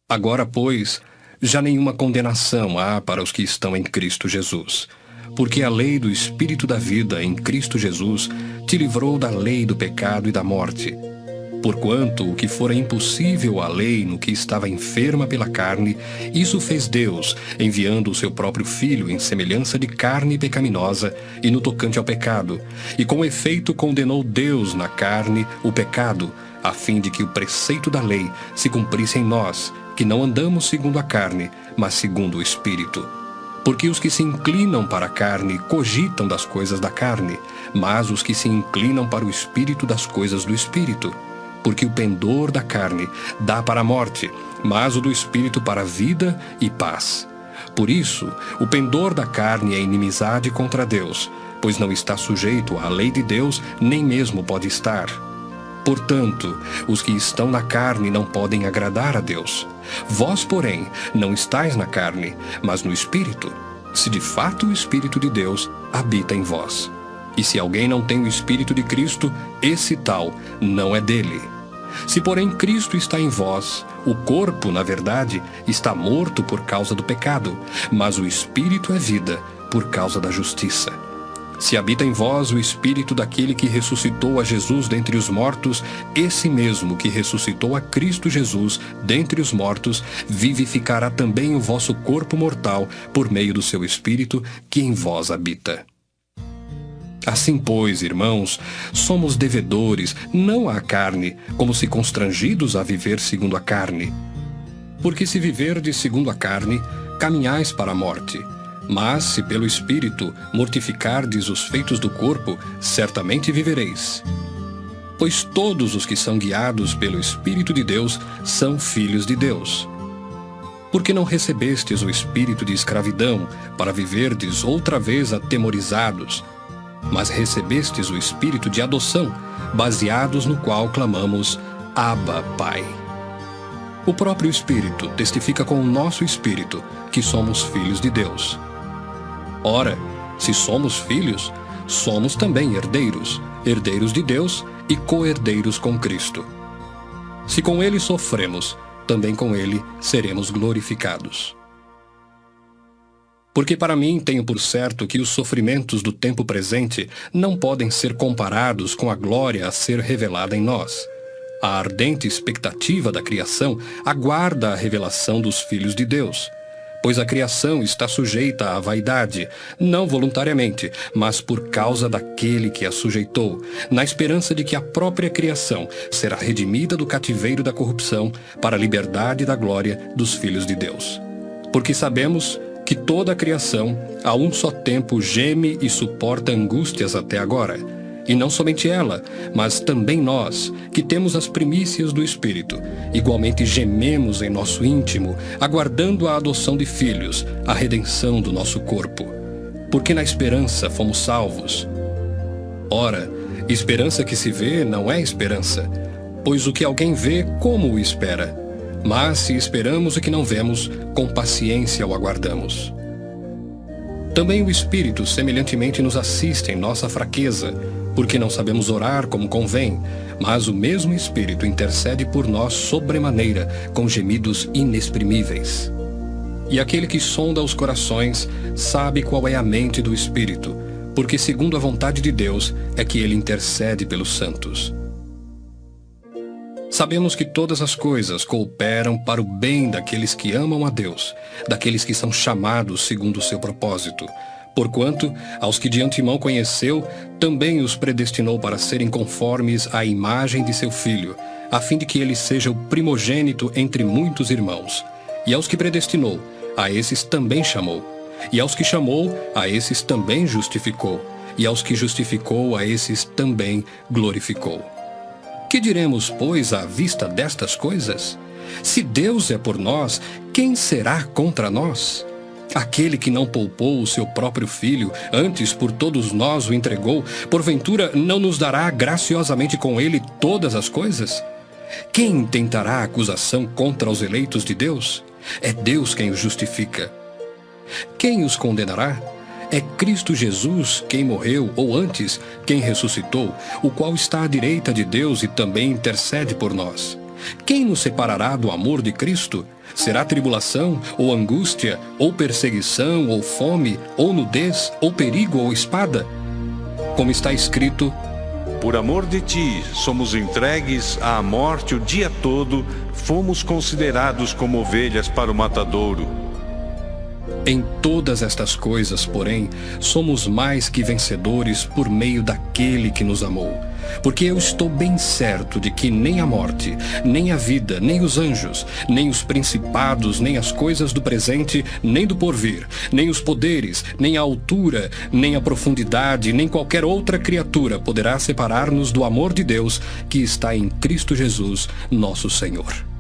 Agora, pois, já nenhuma condenação há para os que estão em Cristo Jesus. Porque a lei do Espírito da vida em Cristo Jesus te livrou da lei do pecado e da morte. Porquanto o que fora impossível à lei no que estava enferma pela carne, isso fez Deus, enviando o seu próprio Filho em semelhança de carne pecaminosa e no tocante ao pecado, e com efeito condenou Deus na carne o pecado, a fim de que o preceito da lei se cumprisse em nós, que não andamos segundo a carne, mas segundo o Espírito. Porque os que se inclinam para a carne cogitam das coisas da carne, mas os que se inclinam para o Espírito das coisas do Espírito. Porque o pendor da carne dá para a morte, mas o do Espírito para a vida e paz. Por isso, o pendor da carne é inimizade contra Deus, pois não está sujeito à lei de Deus, nem mesmo pode estar. Portanto, os que estão na carne não podem agradar a Deus. Vós, porém, não estáis na carne, mas no Espírito, se de fato o Espírito de Deus habita em vós. E se alguém não tem o Espírito de Cristo, esse tal não é dele. Se, porém, Cristo está em vós, o corpo, na verdade, está morto por causa do pecado, mas o Espírito é vida por causa da justiça. Se habita em vós o Espírito daquele que ressuscitou a Jesus dentre os mortos, esse mesmo que ressuscitou a Cristo Jesus dentre os mortos, vivificará também o vosso corpo mortal por meio do seu Espírito que em vós habita. Assim, pois, irmãos, somos devedores, não à carne, como se constrangidos a viver segundo a carne. Porque se viverdes segundo a carne, caminhais para a morte. Mas, se pelo Espírito mortificardes os feitos do corpo, certamente vivereis. Pois todos os que são guiados pelo Espírito de Deus são filhos de Deus. Porque não recebestes o espírito de escravidão, para viverdes outra vez atemorizados, mas recebestes o Espírito de adoção, baseados no qual clamamos, Abba, Pai. O próprio Espírito testifica com o nosso Espírito que somos filhos de Deus. Ora, se somos filhos, somos também herdeiros, herdeiros de Deus e co-herdeiros com Cristo. Se com Ele sofremos, também com Ele seremos glorificados. Porque para mim tenho por certo que os sofrimentos do tempo presente não podem ser comparados com a glória a ser revelada em nós. A ardente expectativa da criação aguarda a revelação dos filhos de Deus. Pois a criação está sujeita à vaidade, não voluntariamente, mas por causa daquele que a sujeitou, na esperança de que a própria criação será redimida do cativeiro da corrupção para a liberdade da glória dos filhos de Deus. Porque sabemos que toda a criação, a um só tempo, geme e suporta angústias até agora. E não somente ela, mas também nós, que temos as primícias do Espírito, igualmente gememos em nosso íntimo, aguardando a adoção de filhos, a redenção do nosso corpo. Porque na esperança fomos salvos. Ora, esperança que se vê não é esperança, pois o que alguém vê, como o espera? Mas se esperamos o que não vemos, com paciência o aguardamos. Também o Espírito semelhantemente nos assiste em nossa fraqueza, porque não sabemos orar como convém, mas o mesmo Espírito intercede por nós sobremaneira, com gemidos inexprimíveis. E aquele que sonda os corações sabe qual é a mente do Espírito, porque segundo a vontade de Deus é que ele intercede pelos santos. Sabemos que todas as coisas cooperam para o bem daqueles que amam a Deus, daqueles que são chamados segundo o seu propósito. Porquanto, aos que de antemão conheceu, também os predestinou para serem conformes à imagem de seu Filho, a fim de que ele seja o primogênito entre muitos irmãos. E aos que predestinou, a esses também chamou. E aos que chamou, a esses também justificou. E aos que justificou, a esses também glorificou. Que diremos, pois, à vista destas coisas? Se Deus é por nós, quem será contra nós? Aquele que não poupou o seu próprio Filho, antes por todos nós o entregou, porventura não nos dará graciosamente com ele todas as coisas? Quem intentará acusação contra os eleitos de Deus? É Deus quem os justifica. Quem os condenará? É Cristo Jesus quem morreu, ou antes, quem ressuscitou, o qual está à direita de Deus e também intercede por nós. Quem nos separará do amor de Cristo? Será tribulação, ou angústia, ou perseguição, ou fome, ou nudez, ou perigo, ou espada? Como está escrito: por amor de ti, somos entregues à morte o dia todo, fomos considerados como ovelhas para o matadouro. Em todas estas coisas, porém, somos mais que vencedores por meio daquele que nos amou. Porque eu estou bem certo de que nem a morte, nem a vida, nem os anjos, nem os principados, nem as coisas do presente, nem do porvir, nem os poderes, nem a altura, nem a profundidade, nem qualquer outra criatura poderá separar-nos do amor de Deus que está em Cristo Jesus, nosso Senhor.